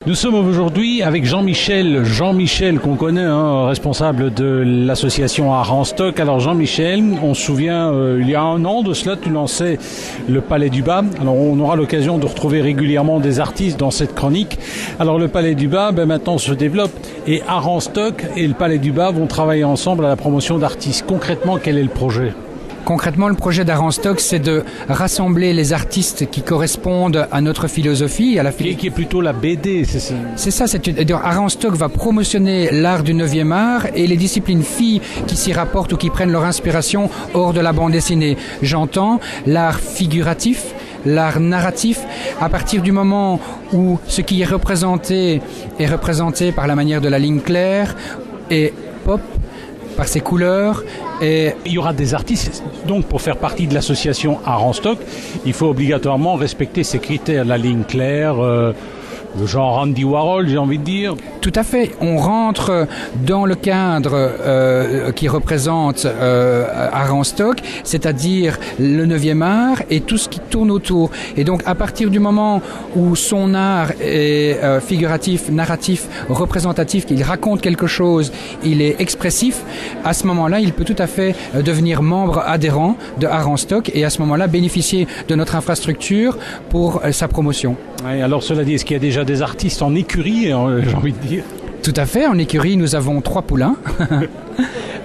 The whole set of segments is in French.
Nous sommes aujourd'hui avec Jean-Michel qu'on connaît, responsable de l'association Art en Stock. Alors Jean-Michel, on se souvient, il y a un an de cela, tu lançais le Palais du Bas. Alors on aura l'occasion de retrouver régulièrement des artistes dans cette chronique. Alors le Palais du Bas, maintenant se développe et Art en Stock et le Palais du Bas vont travailler ensemble à la promotion d'artistes. Concrètement, quel est le projet ? Concrètement, le projet d'Art en Stock, c'est de rassembler les artistes qui correspondent à notre philosophie, qui est plutôt la BD, c'est ça. C'est ça. Art en Stock va promotionner l'art du 9e art et les disciplines filles qui s'y rapportent ou qui prennent leur inspiration hors de la bande dessinée. J'entends l'art figuratif, l'art narratif, à partir du moment où ce qui est représenté par la manière de la ligne claire et pop, par ses couleurs. Et il y aura des artistes, donc pour faire partie de l'association Art en Stock, il faut obligatoirement respecter ces critères, la ligne claire, le genre Andy Warhol, j'ai envie de dire. Tout à fait, on rentre dans le cadre qui représente Art en Stock, c'est-à-dire le 9e art et tout ce qui tourne autour. Et donc à partir du moment où son art est figuratif, narratif, représentatif, qu'il raconte quelque chose, il est expressif, à ce moment-là, il peut tout à fait devenir membre adhérent de Art en Stock et à ce moment-là bénéficier de notre infrastructure pour sa promotion. Ouais, alors cela dit, est-ce qu'il y a déjà des artistes en écurie, j'ai envie de dire? Tout à fait, en écurie nous avons 3 poulains,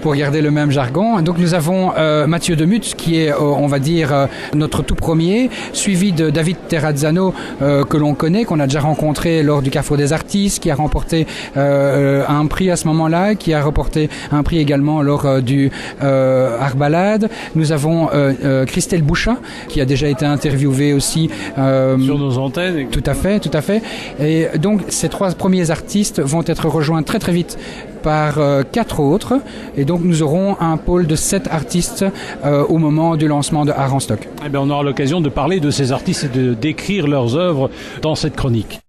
pour garder le même jargon. Donc nous avons Mathieu Demut qui est, on va dire, notre tout premier, suivi de David Terrazzano que l'on connaît, qu'on a déjà rencontré lors du Carrefour des Artistes, qui a remporté un prix à ce moment-là, qui a remporté un prix également lors du Art Balade. Nous avons Christelle Bouchat qui a déjà été interviewée aussi sur nos antennes. Tout à fait. Et donc ces 3 premiers artistes vont être rejoints très très vite par 4 autres, et donc nous aurons un pôle de 7 artistes au moment du lancement de Art en Stock. On aura l'occasion de parler de ces artistes et de décrire leurs œuvres dans cette chronique.